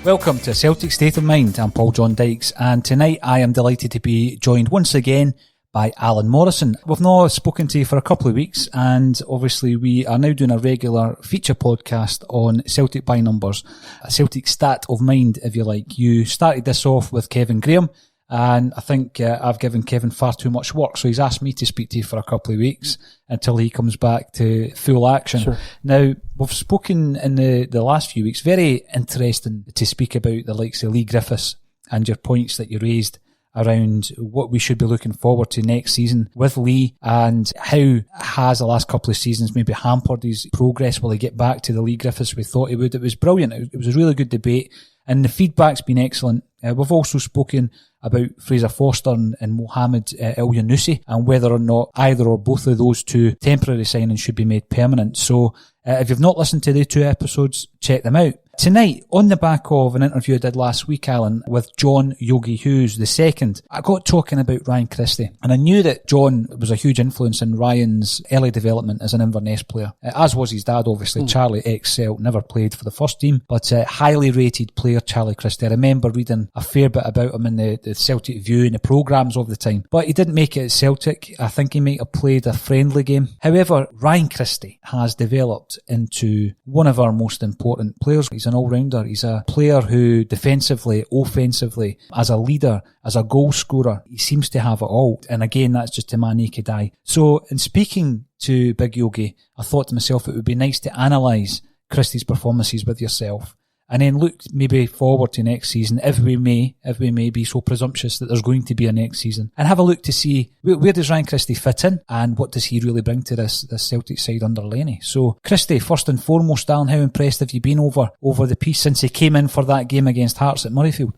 Welcome to Celtic State of Mind. I'm John Dykes, and tonight I am delighted to be joined once again by Alan Morrison. We've not spoken to you for a couple of weeks, and obviously we are now doing a regular feature podcast on Celtic by numbers, a Celtic State of Mind, if you like. You started this off with Kevin Graham, and I think I've given Kevin far too much work, so he's asked me to speak to you for a couple of weeks until he comes back to full action. Sure. Now, we've spoken in the last few weeks, very interesting to speak about the likes of Lee Griffiths and your points that you raised around what we should be looking forward to next season with Lee, and how has the last couple of seasons maybe hampered his progress. Will he get back to the Lee Griffiths we thought he would? It was brilliant. It was a really good debate, and the feedback's been excellent. We've also spoken about Fraser Forster and Mohamed El Yunusi, and whether or not either or both of those two temporary signings should be made permanent. So if you've not listened to the two episodes, check them out. Tonight, on the back of an interview I did last week, Alan, with John Yogi Hughes II, I got talking about Ryan Christie, and I knew that John was a huge influence in Ryan's early development as an Inverness player, as was his dad, obviously. Charlie ex-Celt, never played for the first team, but highly rated player, Charlie Christie. I remember reading a fair bit about him in the Celtic View and the programmes of the time, but he didn't make it at Celtic. I think he might have played a friendly game. However, Ryan Christie has developed into one of our most important players. He's an all-rounder. He's a player who defensively, offensively, as a leader, as a goal scorer, he seems to have it all. And again, that's just to my naked eye. So in speaking to Big Yogi, I thought to myself it would be nice to analyse Christie's performances with yourself, and then look maybe forward to next season, if we may be so presumptuous that there's going to be a next season, and have a look to see where does Ryan Christie fit in, and what does he really bring to this Celtic side under Lenny. So, Christie, first and foremost, Alan, how impressed have you been over the piece since he came in for that game against Hearts at Murrayfield?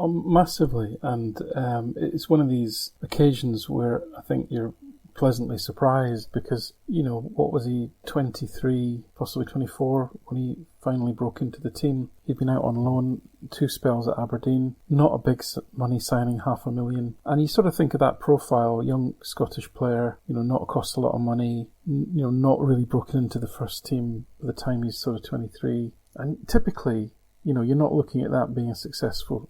Massively, and it's one of these occasions where I think you're pleasantly surprised, because, you know, what was he, 23, possibly 24, when he finally broke into the team. He'd been out on loan, 2 spells at Aberdeen, not a big money signing, $500,000. And you sort of think of that profile, young Scottish player, you know, not cost a lot of money, you know, not really broken into the first team by the time he's sort of 23. And typically, you know, you're not looking at that being a successful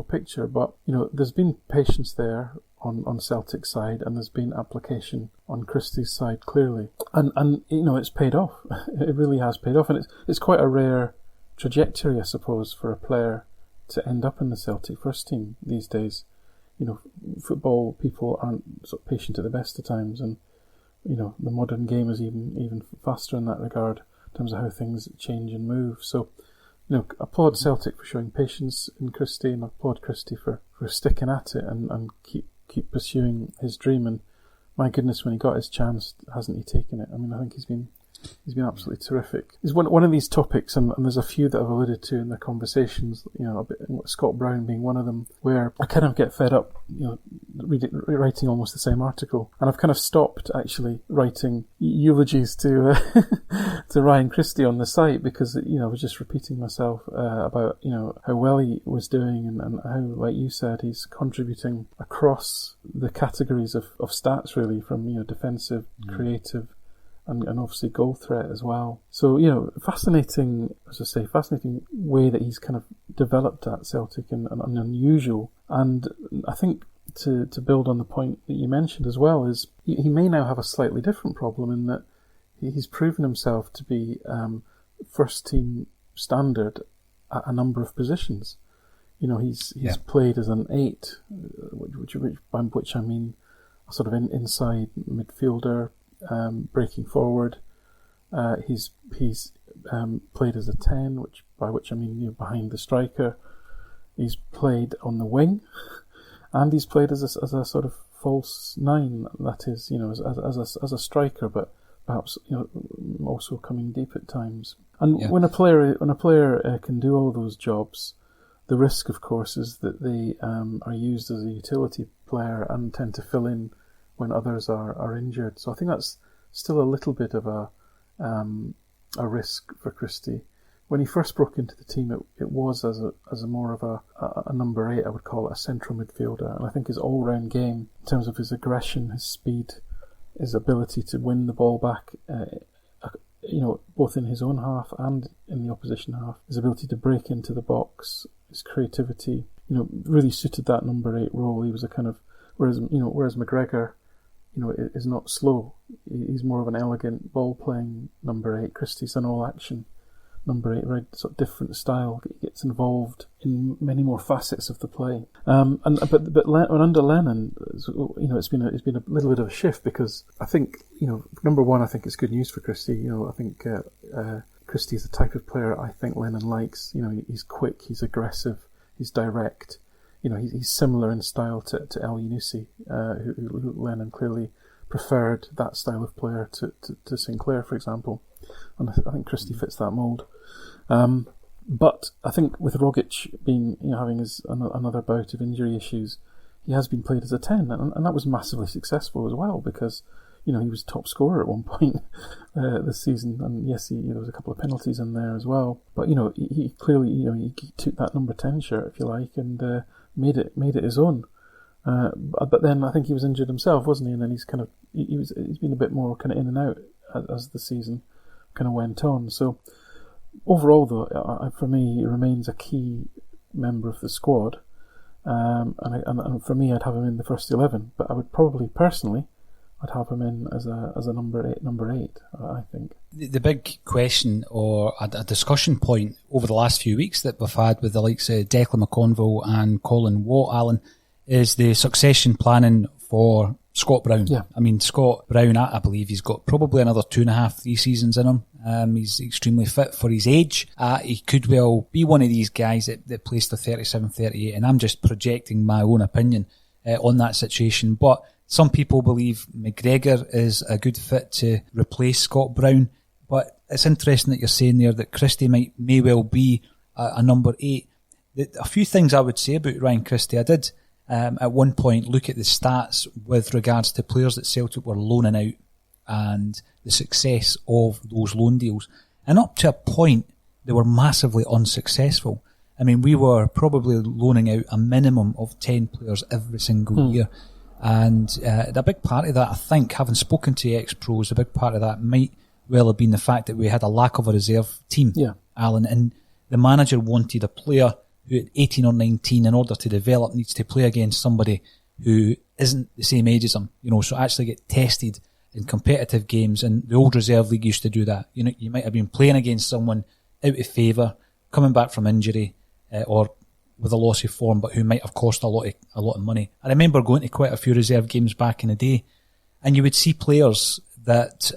picture, but, you know, there's been patience there on Celtic's side, and there's been application on Christie's side, clearly. And you know, it's paid off. It really has paid off, and it's quite a rare trajectory, I suppose, for a player to end up in the Celtic first team these days. You know, football people aren't sort of patient at the best of times, and, you know, the modern game is even faster in that regard, in terms of how things change and move. So, you know, applaud Celtic for showing patience in Christie, and applaud Christie for sticking at it and keep pursuing his dream. And my goodness, when he got his chance, hasn't he taken it? I mean, I think he's been absolutely terrific. It's one of these topics, and there's a few that I've alluded to in the conversations, you know, a bit, Scott Brown being one of them, where I kind of get fed up, you know, writing almost the same article, and I've kind of stopped actually writing eulogies to Ryan Christie on the site, because, you know, I was just repeating myself about, you know, how well he was doing, and how, like you said, he's contributing across the categories of stats, really, from, you know, defensive, creative, and obviously goal threat as well. So, you know, fascinating way that he's kind of developed at Celtic, and unusual. And I think to build on the point that you mentioned as well, is he may now have a slightly different problem, in that he's proven himself to be first team standard at a number of positions. You know, he's played as an 8, by which I mean a sort of inside midfielder, breaking forward. He's played as a 10, by which I mean, you know, behind the striker. He's played on the wing, and he's played as a sort of false nine. That is, as a striker, but perhaps also coming deep at times. And when a player can do all those jobs, the risk, of course, is that they are used as a utility player and tend to fill in when others are injured. So I think that's still a little bit of a risk for Christie. When he first broke into the team, it was as a more of a number 8, I would call it, a central midfielder. And I think his all-round game, in terms of his aggression, his speed, his ability to win the ball back, both in his own half and in the opposition half, his ability to break into the box, his creativity, really suited that number 8 role. He was a kind of, whereas McGregor, is not slow. He's more of an elegant ball-playing number 8. Christie's an all-action number 8, very sort of different style. He gets involved in many more facets of the play. But under Lennon, it's been a little bit of a shift, because I think number one, I think it's good news for Christie. I think Christie is the type of player I think Lennon likes. He's quick, he's aggressive, he's direct. He's similar in style to El Yunusi, who Lennon clearly preferred that style of player to Sinclair, for example. And I think Christie fits that mould. But I think with Rogic being, having another bout of injury issues, he has been played as a 10, and that was massively successful as well, because he was top scorer at one point this season, and yes, there was a couple of penalties in there as well. But he clearly he took that number 10 shirt, if you like, and made it his own. But then I think he was injured himself, wasn't he? And then he's been a bit more kind of in and out as the season kind of went on. So overall, though, for me, he remains a key member of the squad. And for me, I'd have him in the first 11. But I would probably personally, I'd have him in as a number 8. I think the big question, or a discussion point over the last few weeks that we've had with the likes of Declan McConville and Colin Watt, Alan, is the succession planning for Scott Brown. Yeah. I mean, Scott Brown, I believe he's got probably another 2.5, 3 seasons in him. He's extremely fit for his age. He could well be one of these guys that plays to 37, 38, and I'm just projecting my own opinion on that situation. But some people believe McGregor is a good fit to replace Scott Brown. But it's interesting that you're saying there that Christie may well be a number 8. A few things I would say about Ryan Christie. I did at one point look at the stats with regards to players that Celtic were loaning out and the success of those loan deals. And up to a point, they were massively unsuccessful. I mean, we were probably loaning out a minimum of 10 players every single year. And a big part of that, I think, having spoken to ex-pros, a big part of that might well have been the fact that we had a lack of a reserve team, Alan, and the manager wanted a player who at 18 or 19, in order to develop, needs to play against somebody who isn't the same age as him, so actually get tested in competitive games. And the old reserve league used to do that. You might have been playing against someone out of favour, coming back from injury, or with a loss of form, but who might have cost a lot of money. I remember going to quite a few reserve games back in the day, and you would see players that,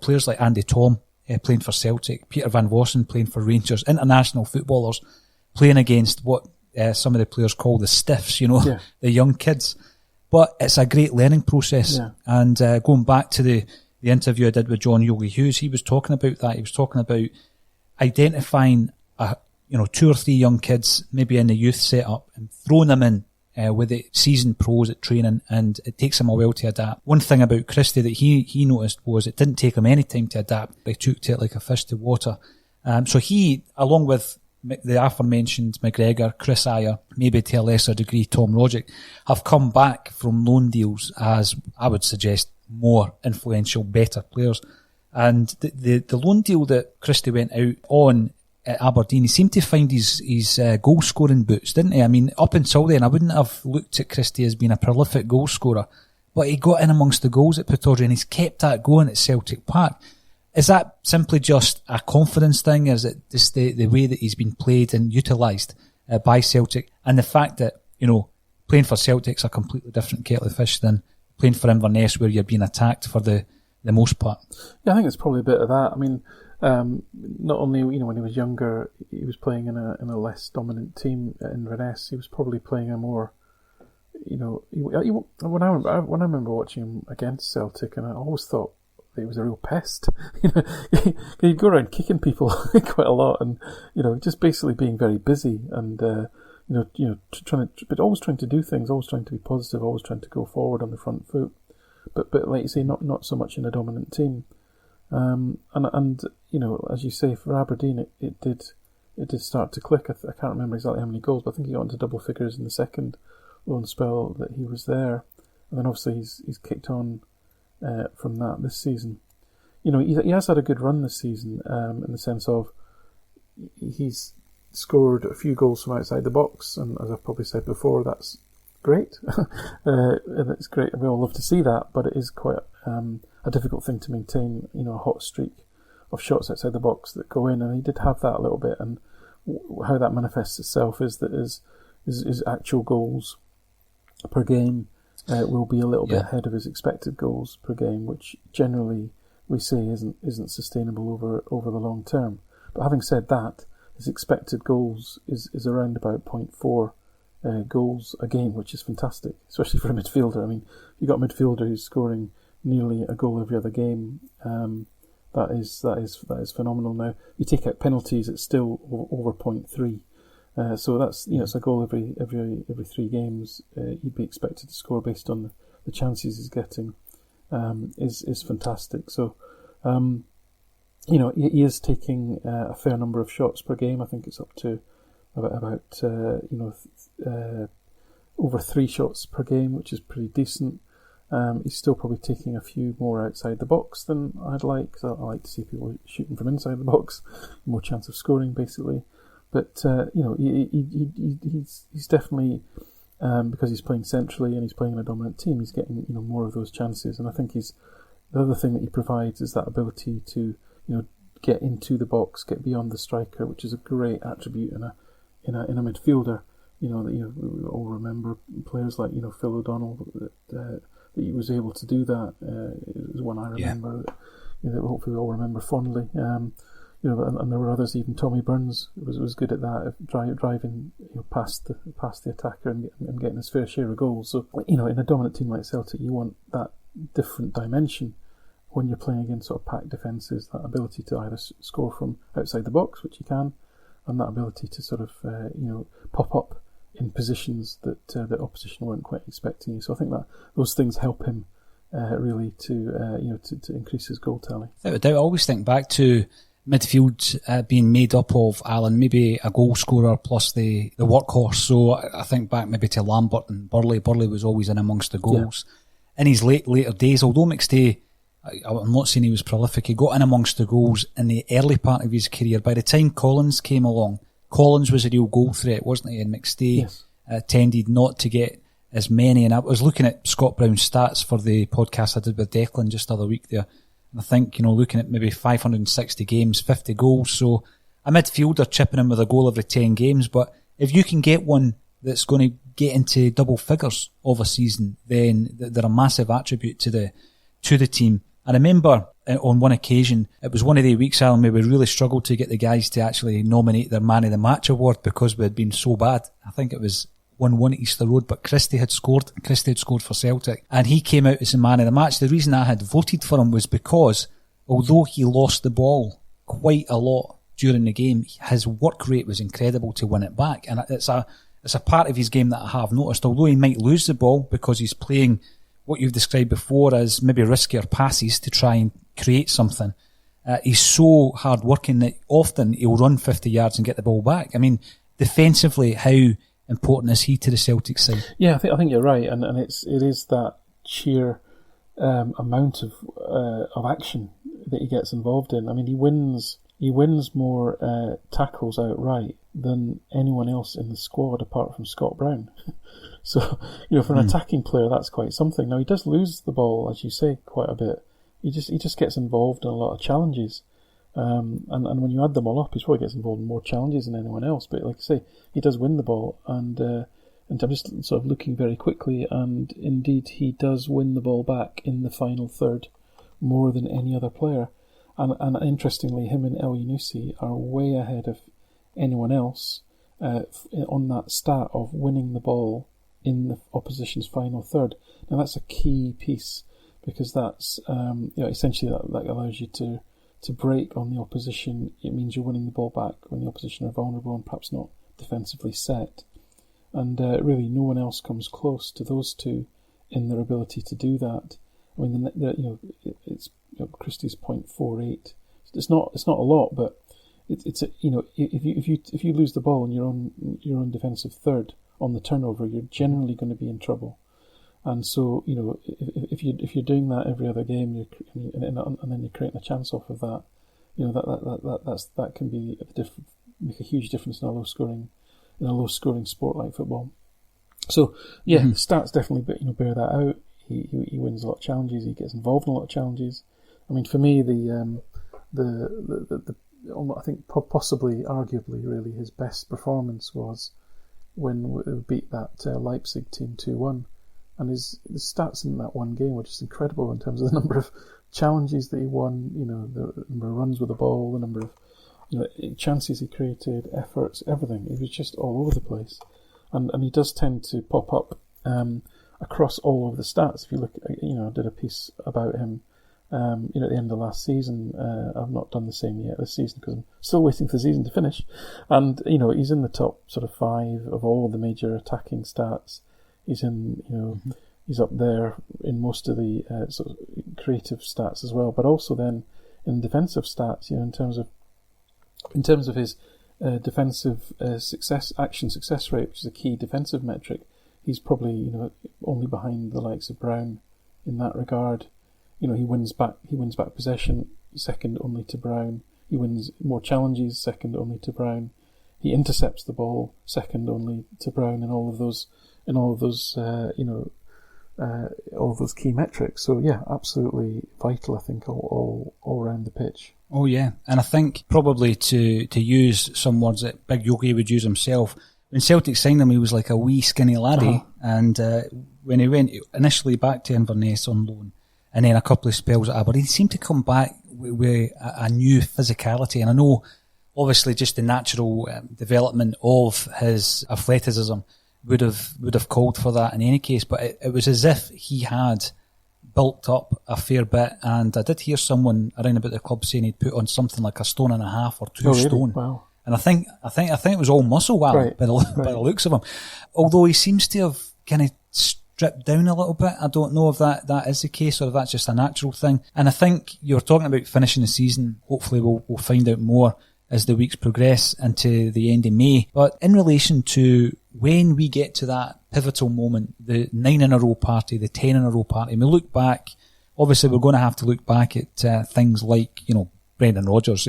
players like Andy Tom playing for Celtic, Peter Van Vossen playing for Rangers, international footballers playing against what some of the players call the stiffs, the young kids. But it's a great learning process. Yeah. And going back to the interview I did with John Yogi Hughes, he was talking about that. He was talking about identifying 2 or 3 young kids, maybe in the youth setup, and throwing them in with the seasoned pros at training, and it takes him a while to adapt. One thing about Christie that he noticed was it didn't take him any time to adapt. He took to it like a fish to water. So he, along with the aforementioned McGregor, Chris Ayer, maybe to a lesser degree Tom Rogic, have come back from loan deals as, I would suggest, more influential, better players. And the loan deal that Christie went out on at Aberdeen, he seemed to find his goal scoring boots, didn't he? I mean, up until then, I wouldn't have looked at Christie as being a prolific goal scorer, but he got in amongst the goals at Pittodrie, and he's kept that going at Celtic Park. Is that simply just a confidence thing? Is it just the way that he's been played and utilised by Celtic, and the fact that playing for Celtic's a completely different kettle of fish than playing for Inverness, where you're being attacked for the most part? Yeah, I think it's probably a bit of that. I mean, not only when he was younger, he was playing in a less dominant team at Inverness. He was probably playing a more when I remember watching him against Celtic, and I always thought he was a real pest. He'd go around kicking people quite a lot, and just basically being very busy, and but always trying to do things, always trying to be positive, always trying to go forward on the front foot. But like you say, not so much in a dominant team. And as you say, for Aberdeen, it did start to click. I can't remember exactly how many goals, but I think he got into double figures in the second loan spell that he was there, and then obviously he's kicked on from that this season. He has had a good run this season, in the sense of he's scored a few goals from outside the box, and as I've probably said before, that's great. And it's great. We all love to see that, but it is quite a difficult thing to maintain. A hot streak of shots outside the box that go in, and he did have that a little bit. And how that manifests itself is that his actual goals per game will be a little bit ahead of his expected goals per game, which generally we say isn't sustainable over the long term. But having said that, his expected goals is around about 0.4 goals a game, which is fantastic, especially for a midfielder. I mean, you've got a midfielder who's scoring nearly a goal every other game. That is phenomenal. Now, you take out penalties, it's still over 0.3. So that's it's a goal every 3 games. You'd be expected to score based on the chances he's getting. Is fantastic. So he is taking a fair number of shots per game. I think it's up to about over 3 shots per game, which is pretty decent. He's still probably taking a few more outside the box than I'd like, because I like to see people shooting from inside the box, more chance of scoring, basically. But he's definitely, because he's playing centrally and he's playing in a dominant team, he's getting more of those chances. And I think the other thing that he provides is that ability to get into the box, get beyond the striker, which is a great attribute in a midfielder. We all remember players like Phil O'Donnell that he was able to do that. Is one I remember that hopefully we all remember fondly. And there were others. Even Tommy Burns was good at that, driving past the attacker and getting his fair share of goals. So in a dominant team like Celtic, you want that different dimension when you're playing against sort of packed defences. That ability to either score from outside the box, which you can, and that ability to sort of pop up in positions that the opposition weren't quite expecting you. So I think that those things help him really to increase his goal tally. Without a doubt, I always think back to midfield being made up of Alan, maybe a goal scorer plus the workhorse. So I think back maybe to Lambert and Burley. Burley was always in amongst the goals. In his later days, although McStay, I'm not saying he was prolific, he got in amongst the goals in the early part of his career. By the time Collins came along, Collins was a real goal threat, wasn't he? And McStay tended not to get as many. And I was looking at Scott Brown's stats for the podcast I did with Declan just the other week there. And I think, looking at maybe 560 games, 50 goals. So a midfielder chipping in with a goal every 10 games. But if you can get one that's going to get into double figures of a season, then they're a massive attribute to the team. I remember on one occasion, it was one of the weeks, Alan, where we really struggled to get the guys to actually nominate their Man of the Match award because we had been so bad. I think it was 1-1 at Easter Road, but Christie had scored. Christie had scored for Celtic, and he came out as the Man of the Match. The reason I had voted for him was because, although he lost the ball quite a lot during the game, his work rate was incredible to win it back. And it's a part of his game that I have noticed. Although he might lose the ball because he's playing what you've described before as maybe riskier passes to try and create something, he's so hard working that often he'll run 50 yards and get the ball back. I mean, defensively, how important is he to the Celtic side? Yeah, I think you're right, and it is that sheer amount of action that he gets involved in. I mean, he wins more tackles outright than anyone else in the squad apart from Scott Brown. So, for an attacking player, that's quite something. Now, he does lose the ball, as you say, quite a bit. He just gets involved in a lot of challenges. And when you add them all up, he probably gets involved in more challenges than anyone else. But like I say, he does win the ball. And I'm just sort of looking very quickly, and indeed he does win the ball back in the final third more than any other player. And interestingly, him and El Yunusi are way ahead of anyone else on that stat of winning the ball in the opposition's final third. Now that's a key piece, because that's essentially that allows you to break on the opposition. It means you're winning the ball back when the opposition are vulnerable and perhaps not defensively set. And really, no one else comes close to those two in their ability to do that. I mean, it's Christie's 0.48. It's not a lot, but it's if you lose the ball in your own defensive third on the turnover, you're generally going to be in trouble. And so, if you're doing that every other game, and then you're creating a chance off of that, that can make a huge difference in a low scoring sport like football. So stats definitely bear that out. He wins a lot of challenges. He gets involved in a lot of challenges. I mean, for me, the I think possibly, arguably, really his best performance was when we beat that Leipzig team 2-1. And his stats in that one game were just incredible in terms of the number of challenges that he won, the number of runs with the ball, the number of chances he created, efforts, everything. He was just all over the place. And he does tend to pop up across all of the stats. If you look, I did a piece about him at the end of last season. I've not done the same yet this season because I'm still waiting for the season to finish. And, he's in the top sort of 5 of all the major attacking stats. He's in, he's up there in most of the sort of creative stats as well, but also then in defensive stats, in terms of his defensive action success rate, which is a key defensive metric. He's probably only behind the likes of Brown in that regard. He wins back possession, second only to Brown. He wins more challenges, second only to Brown. He intercepts the ball, second only to Brown in all of those all of those key metrics. So yeah, absolutely vital, I think, all around the pitch. Oh yeah, and I think probably to use some words that Big Yogi would use himself, when Celtic signed him, he was like a wee skinny laddie, and when he went initially back to Inverness on loan, and then a couple of spells at Aberdeen, he seemed to come back with a new physicality. And I know, obviously, just the natural development of his athleticism would have called for that in any case, but it was as if he had bulked up a fair bit. And I did hear someone around about the club saying he'd put on something like 1.5 stone or 2 stone. Wow. And I think it was all muscle, by the looks of him. Although he seems to have kind of stripped down a little bit. I don't know if that is the case or if that's just a natural thing. And I think you're talking about finishing the season. Hopefully we'll find out more as the weeks progress into the end of May. But in relation to when we get to that pivotal moment, the 9-in-a-row party, the 10-in-a-row party, and we look back, obviously we're going to have to look back at things like, Brendan Rodgers.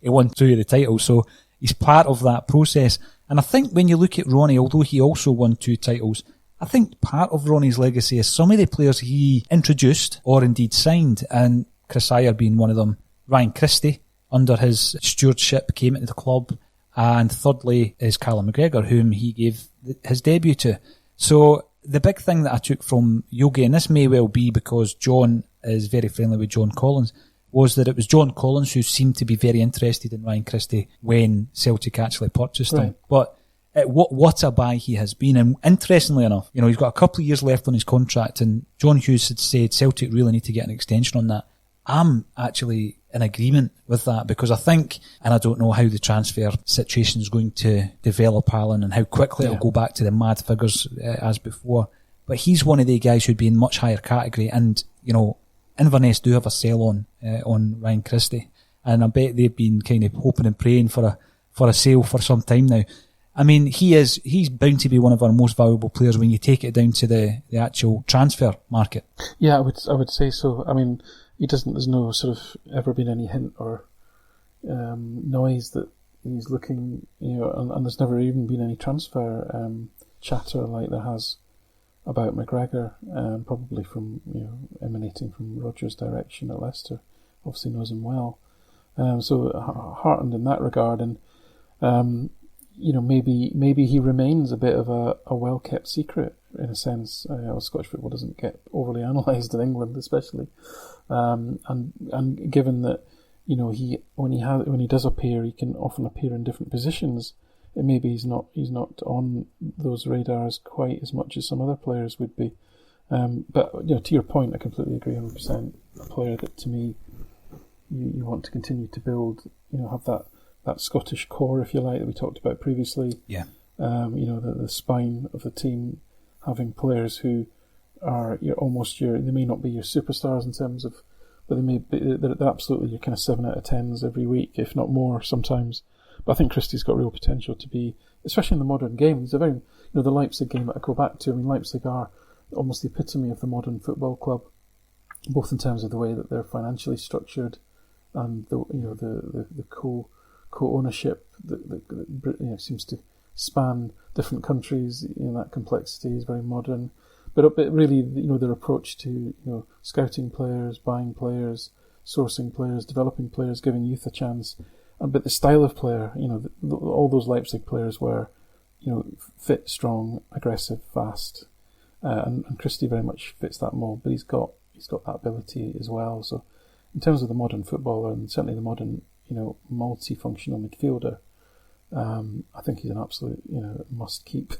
He won 2 of the titles, so he's part of that process. And I think when you look at Ronnie, although he also won 2 titles, I think part of Ronnie's legacy is some of the players he introduced or indeed signed, and Chris Ayer being one of them. Ryan Christie, under his stewardship, came into the club, and thirdly is Callum McGregor, whom he gave his debut to. So the big thing that I took from Yogi, and this may well be because John is very friendly with John Collins, was that it was John Collins who seemed to be very interested in Ryan Christie when Celtic actually purchased him. But what a buy he has been. And interestingly enough, he's got a couple of years left on his contract, and John Hughes had said Celtic really need to get an extension on that. I'm actually in agreement with that, because I think, and I don't know how the transfer situation is going to develop, Alan, and how quickly it'll go back to the mad figures as before, but he's one of the guys who'd be in much higher category. And Inverness do have a sell on Ryan Christie, and I bet they've been kind of hoping and praying for a sale for some time now. I mean, he's bound to be one of our most valuable players when you take it down to the actual transfer market. Yeah, I would say so. I mean, there's no sort of ever been any hint or noise that he's looking, and there's never even been any transfer chatter like there has about McGregor, probably from, emanating from Rodgers' direction at Leicester. Obviously knows him well. So heartened in that regard, and maybe he remains a bit of a well-kept secret in a sense. Scottish football doesn't get overly analysed in England, especially, and given that when he does appear, he can often appear in different positions. maybe he's not on those radars quite as much as some other players would be. But to your point, I completely agree 100%. A player that, to me, you want to continue to build, have that Scottish core, if you like, that we talked about previously. Yeah. The spine of the team, having players who are they may not be your superstars in terms of, but they're absolutely your kind of 7 out of 10s every week, if not more sometimes. But I think Christie's got real potential to be, especially in the modern game. It's a very, the Leipzig game that I go back to. I mean, Leipzig are almost the epitome of the modern football club, both in terms of the way that they're financially structured and the co-ownership that seems to span different countries. That complexity is very modern. But really, their approach to scouting players, buying players, sourcing players, developing players, giving youth a chance. But the style of player, all those Leipzig players were, fit, strong, aggressive, fast, and Christie very much fits that mold. But he's got that ability as well. So, in terms of the modern footballer and certainly the modern, multifunctional midfielder, I think he's an absolute, must keep,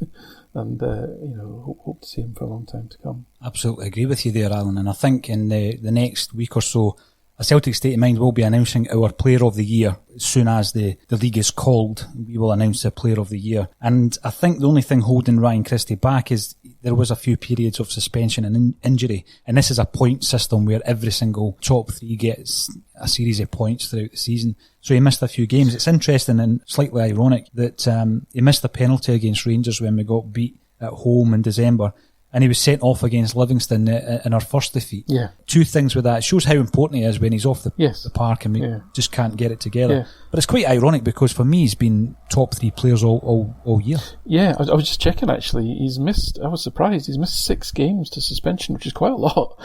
and hope to see him for a long time to come. Absolutely agree with you there, Alan. And I think in the next week or so, a Celtic State of Mind will be announcing our Player of the Year. As soon as the league is called, we will announce the Player of the Year. And I think the only thing holding Ryan Christie back is there was a few periods of suspension and injury. And this is a point system where every single top 3 gets a series of points throughout the season. So he missed a few games. It's interesting and slightly ironic that he missed a penalty against Rangers when we got beat at home in December. And he was sent off against Livingston in our first defeat. Yeah. 2 things with that. It shows how important he is when he's off the park and we just can't get it together. Yeah. But it's quite ironic because for me he's been top 3 players all year. Yeah, I was just checking actually. I was surprised. He's missed 6 games to suspension, which is quite a lot.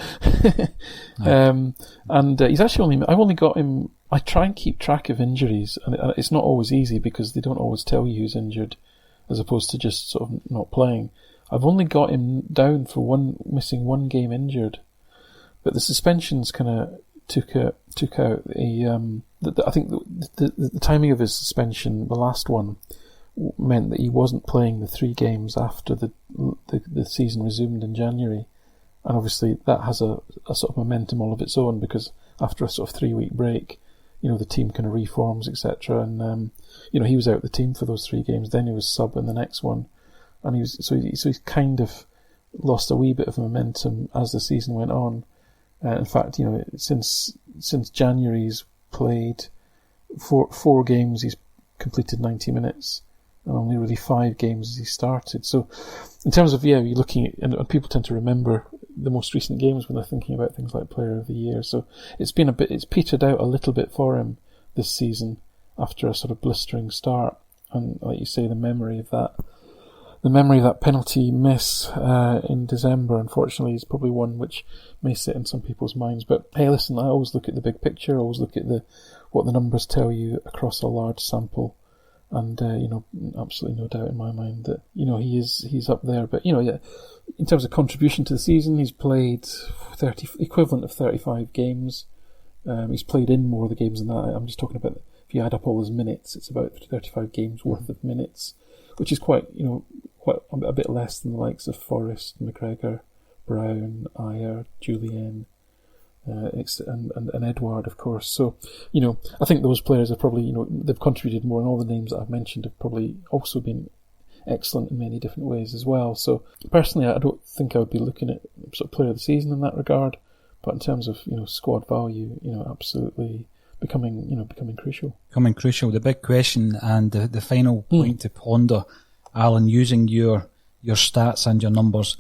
And he's actually I've only got him. I try and keep track of injuries, and it's not always easy because they don't always tell you who's injured, as opposed to just sort of not playing. I've only got him down for missing 1 game injured, but the suspensions kind of took out I think the timing of his suspension, the last one, meant that he wasn't playing the 3 games after the season resumed in January, and obviously that has a sort of momentum all of its own because after a sort of 3-week break, the team kind of reforms, etc. And he was out of the team for those 3 games. Then he was sub in the next one. And he's kind of lost a wee bit of momentum as the season went on. In fact, since January he's played 4 games, he's completed 90 minutes, and only really 5 games as he started. So, in terms of you're looking at, and people tend to remember the most recent games when they're thinking about things like Player of the Year. So it's petered out a little bit for him this season after a sort of blistering start, and like you say, the memory of that penalty miss in December, unfortunately, is probably one which may sit in some people's minds. But hey, listen, I always look at the big picture. I always look at what the numbers tell you across a large sample, and absolutely no doubt in my mind that he's up there. But in terms of contribution to the season, he's played equivalent of 35 games. He's played in more of the games than that. I'm just talking about if you add up all his minutes, it's about 35 games worth of minutes, which is quite a bit less than the likes of Forrest, McGregor, Brown, Ayer, Julian, and Edouard, of course. So, I think those players have probably, they've contributed more, and all the names that I've mentioned have probably also been excellent in many different ways as well. So, personally, I don't think I would be looking at sort of player of the season in that regard, but in terms of, squad value, absolutely becoming crucial. Becoming crucial. The big question and the final point to ponder, Alan, using your stats and your numbers,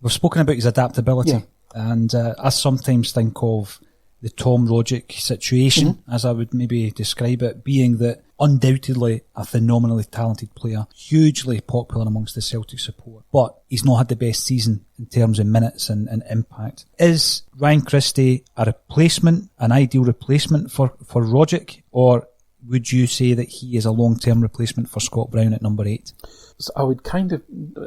we've spoken about his adaptability, and I sometimes think of the Tom Rogic situation, as I would maybe describe it, being that undoubtedly a phenomenally talented player, hugely popular amongst the Celtic support, but he's not had the best season in terms of minutes and impact. Is Ryan Christie a replacement, an ideal replacement for Rogic, or would you say that he is a long-term replacement for Scott Brown at number 8? So I would kind of,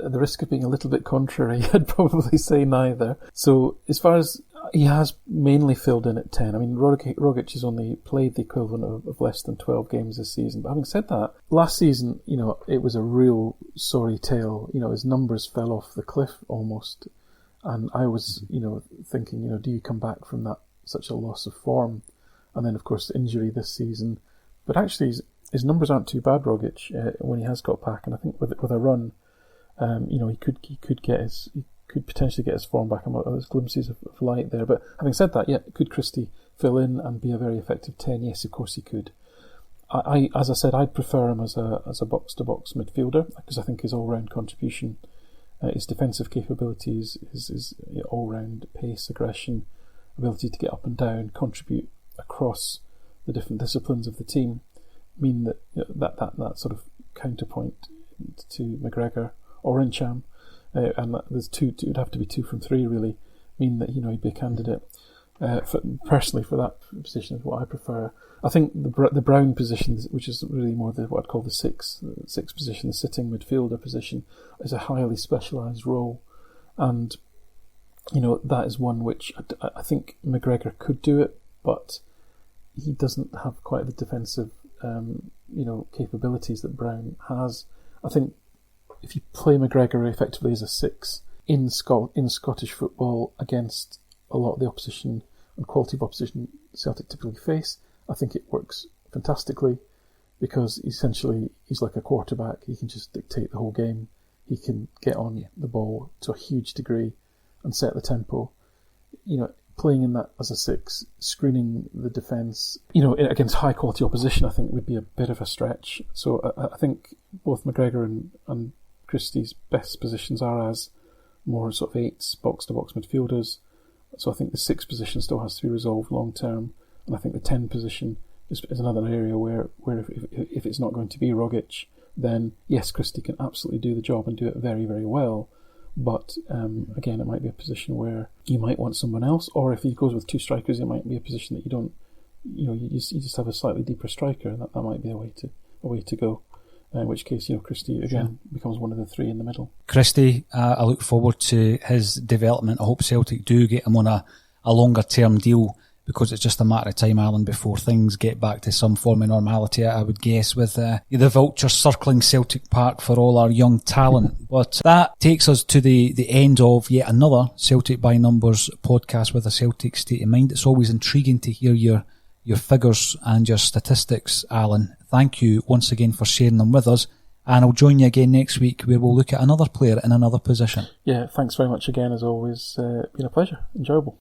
at the risk of being a little bit contrary, I'd probably say neither. So as far as He has mainly filled in at 10. I mean, Rogic has only played the equivalent of less than 12 games this season. But having said that, last season, it was a real sorry tale. His numbers fell off the cliff almost. And I was, thinking, do you come back from that such a loss of form? And then, of course, injury this season. But actually, his numbers aren't too bad, Rogic, when he has got back. And I think with a run, he could potentially get his form back. There's glimpses of light there. But having said that, could Christie fill in and be a very effective 10? Yes, of course he could. As I said, I'd prefer him as a box-to-box midfielder, because I think his all-round contribution, his defensive capabilities, his all-round pace, aggression, ability to get up and down, contribute across the different disciplines of the team, mean that that sort of counterpoint to McGregor or Incham, and there's two. It would have to be 2 from 3 really, mean that he'd be a candidate. Personally, for that position is what I prefer. I think the Brown position, which is really more what I'd call the six position, the sitting midfielder position, is a highly specialised role, and that is one which I think McGregor could do it, but he doesn't have quite the defensive capabilities that Brown has. I think if you play McGregor effectively as a 6 in Scottish football against a lot of the opposition and quality of opposition Celtic typically face, I think it works fantastically, because essentially he's like a quarterback. He can just dictate the whole game. He can get on the ball to a huge degree and set the tempo. Playing in that as a 6, screening the defence, against high quality opposition, I think would be a bit of a stretch. So I think both McGregor and Christie's best positions are as more sort of 8s, box-to-box midfielders. So I think the 6 position still has to be resolved long term, and I think the 10 position is another area where if it's not going to be Rogic, then yes, Christie can absolutely do the job and do it very, very well. But again, it might be a position where you might want someone else, or if he goes with 2 strikers, it might be a position that you don't, you just have a slightly deeper striker, and that might be a way to go. In which case, Christie again becomes one of the 3 in the middle. Christie, I look forward to his development. I hope Celtic do get him on a longer term deal, because it's just a matter of time, Alan, before things get back to some form of normality, I would guess, with the vultures circling Celtic Park for all our young talent. But that takes us to the end of yet another Celtic by Numbers podcast with a Celtic State of Mind. It's always intriguing to hear your figures and your statistics, Alan. Thank you once again for sharing them with us, and I'll join you again next week where we'll look at another player in another position. Yeah, thanks very much again, as always. Been a pleasure. Enjoyable.